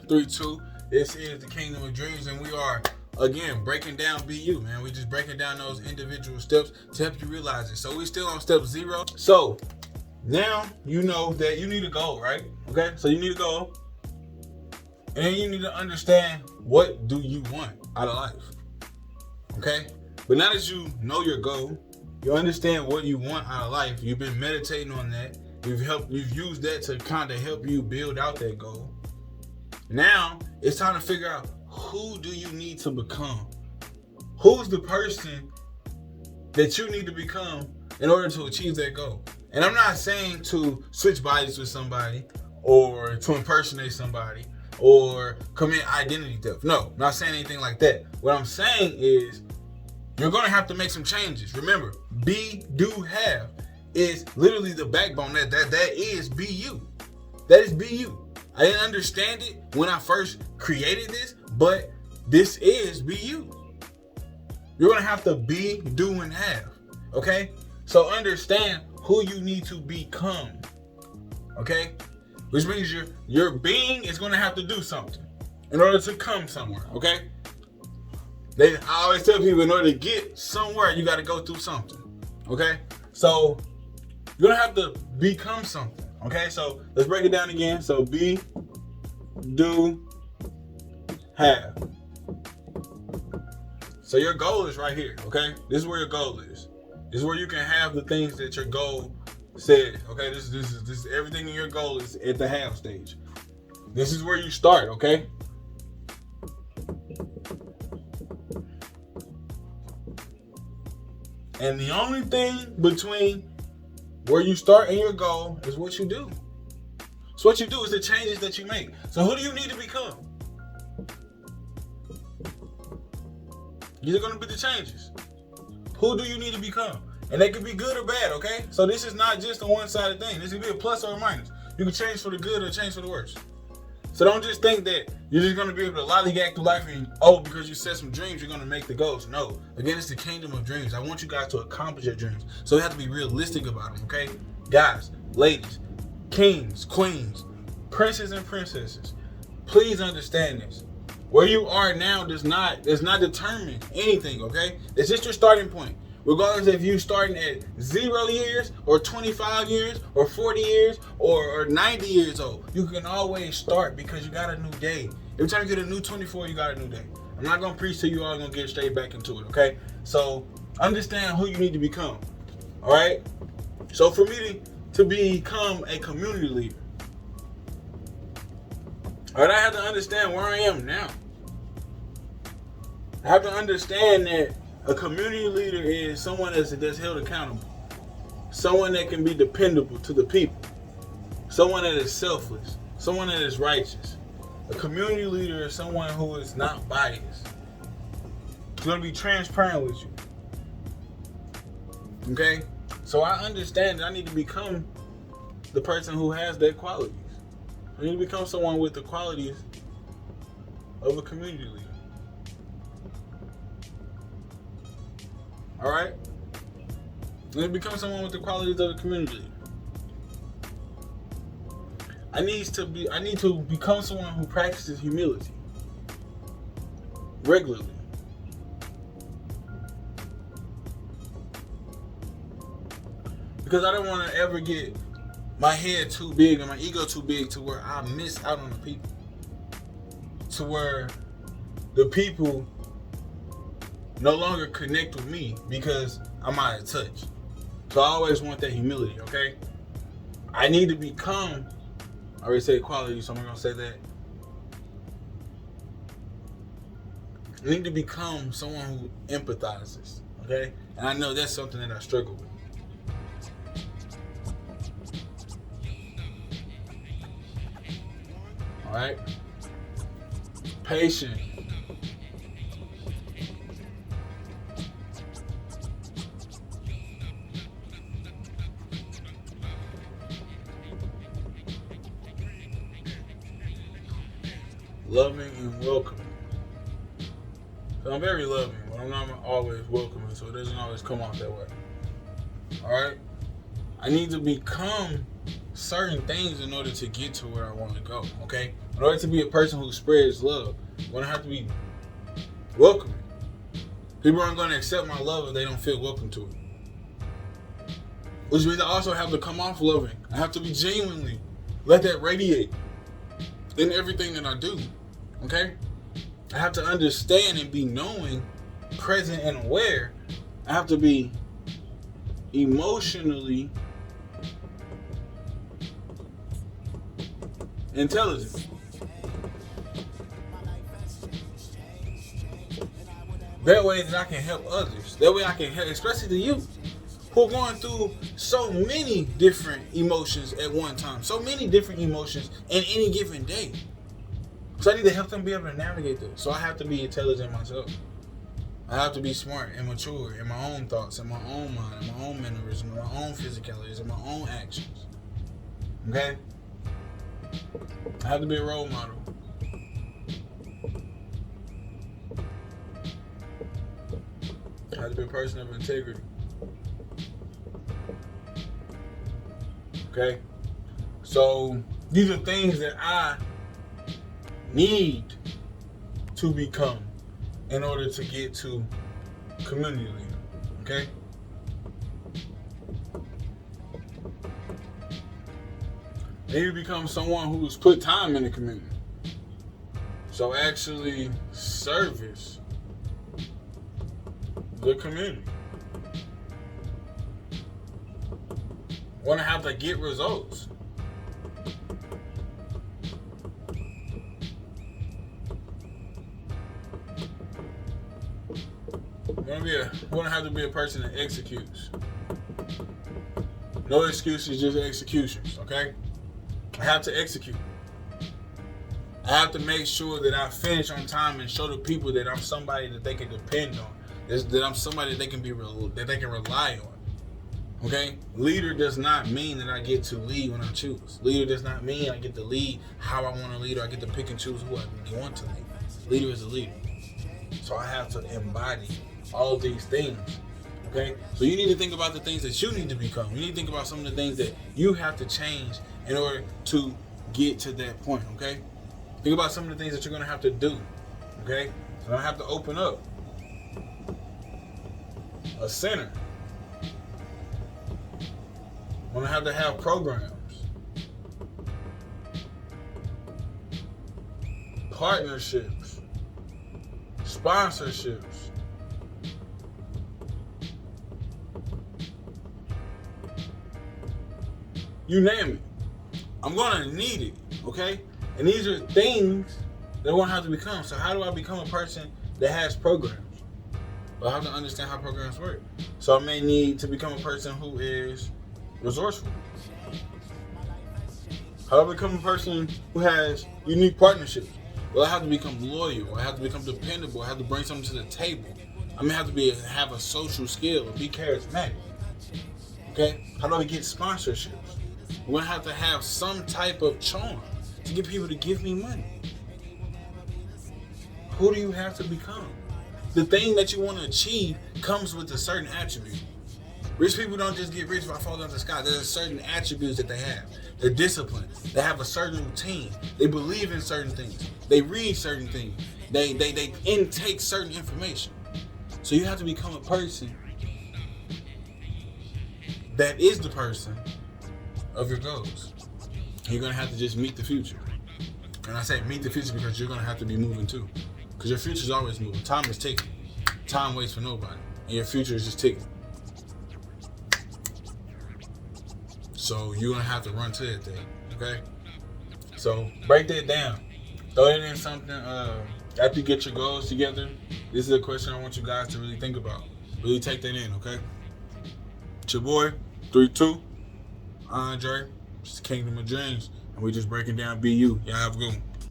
3-2. This is the Kingdom of Dreams, and we are again breaking down BU, man. We just breaking down those individual steps to help you realize it. So we still on step 0. So now you know that you need a goal, right? Okay, so you need a goal, and then you need to understand what do you want out of life. Okay, but now that you know your goal, you understand what you want out of life. You've been meditating on that. You've used that to kind of help you build out that goal. Now it's time to figure out, who do you need to become? Who's the person that you need to become in order to achieve that goal? And I'm not saying to switch bodies with somebody or to impersonate somebody or commit identity theft. No, I'm not saying anything like that. What I'm saying is you're going to have to make some changes. Remember, be, do, have is literally the backbone. That is BU. That is BU. I didn't understand it when I first created this, but this is BU. You're going to have to be, do, and have. Okay? So understand who you need to become. Okay? Which means your being is going to have to do something in order to come somewhere. Okay? I always tell people, in order to get somewhere, you got to go through something. Okay? So you're going to have to become something. Okay? So let's break it down again. So be, do, have. So your goal is right here. Okay? This is where your goal is. This is where you can have the things that your goal said. Okay? This is everything in your goal is at the have stage. This is where you start. Okay? And the only thing between where you start and your goal is what you do. So what you do is the changes that you make. So who do you need to become? These are going to be the changes. Who do you need to become? And they can be good or bad, okay? So this is not just a one-sided thing. This can be a plus or a minus. You can change for the good or change for the worse. So don't just think that you're just going to be able to lollygag through life and, because you set some dreams, you're going to make the goals. No. Again, it's the Kingdom of Dreams. I want you guys to accomplish your dreams. So you have to be realistic about them, okay? Guys, ladies, kings, queens, princes, and princesses, please understand this. Where you are now does not determine anything, okay? It's just your starting point. Regardless if you're starting at 0 years or 25 years or 40 years or 90 years old, you can always start because you got a new day. Every time you get a new 24, you got a new day. I'm not going to preach to you all, going to get straight back into it, okay? So understand who you need to become, all right? So for me to become a community leader, all right, I have to understand where I am now. I have to understand that a community leader is someone that's held accountable. Someone that can be dependable to the people. Someone that is selfless. Someone that is righteous. A community leader is someone who is not biased. He's going to be transparent with you. Okay? So I understand that I need to become the person who has that qualities. I need to become someone with the qualities of a community leader. All right? Let me become someone with the qualities of the community. I need to become someone who practices humility regularly. Because I don't want to ever get my head too big and my ego too big to where I miss out on the people. To where the people no longer connect with me because I'm out of touch. So I always want that humility, okay? I need to become, I already said quality, so I'm not going to say that. I need to become someone who empathizes, okay? And I know that's something that I struggle with. All right? Patient. Loving and welcoming. So I'm very loving, but I'm not always welcoming, so it doesn't always come out that way. Alright? I need to become certain things in order to get to where I want to go, okay? In order to be a person who spreads love, I'm going to have to be welcoming. People aren't going to accept my love if they don't feel welcome to it. Which means I also have to come off loving. I have to be genuinely, let that radiate in everything that I do, okay? I have to understand and be knowing, present and aware. I have to be emotionally intelligent. That way that I can help others. That way I can help, especially the youth who are going through so many different emotions at one time. So many different emotions in any given day. So I need to help them be able to navigate this. So I have to be intelligent myself. I have to be smart and mature in my own thoughts, in my own mind, in my own mannerisms, in my own physicalities, in my own actions. Okay? I have to be a role model. I have to be a person of integrity. Okay? So these are things that I need to become in order to get to community leader. Okay? I need to become someone who's put time in the community. So actually service the community. Want to have to get results. Want to have to be a person that executes. No excuses, just executions. Okay? I have to execute. I have to make sure that I finish on time and show the people that I'm somebody that they can depend on. That I'm somebody that they can rely on. Okay? Leader does not mean that I get to lead when I choose. Leader does not mean I get to lead how I want to lead or I get to pick and choose who I want to lead. Leader is a leader. So I have to embody all of these things. Okay? So you need to think about the things that you need to become. You need to think about some of the things that you have to change in order to get to that point. Okay? Think about some of the things that you're going to have to do. Okay? So I have to open up a center. I'm going to have programs, partnerships, sponsorships. You name it. I'm going to need it, okay? And these are things that I'm going to have to become. So how do I become a person that has programs? Well, I have to understand how programs work. So I may need to become a person who is resourceful. How do I become a person who has unique partnerships? Well, I have to become loyal. I have to become dependable. I have to bring something to the table. I may have to have a social skill, be charismatic. Okay? How do I get sponsorships? We're going to have some type of charm to get people to give me money. Who do you have to become? The thing that you want to achieve comes with a certain attribute. Rich people don't just get rich by falling out of the sky. There's certain attributes that they have. They're disciplined. They have a certain routine. They believe in certain things. They read certain things. They intake certain information. So you have to become a person that is the person of your goals. You're going to have to just meet the future. And I say meet the future because you're going to have to be moving too. Because your future is always moving. Time is ticking. Time waits for nobody. And your future is just ticking. So you're going to have to run to that thing. Okay? So break that down. Throw it in something. After you get your goals together, this is a question I want you guys to really think about. Really take that in, okay? It's your boy, 3-2, Andre. It's the Kingdom of Dreams. And we just breaking down BU. Y'all have a good one.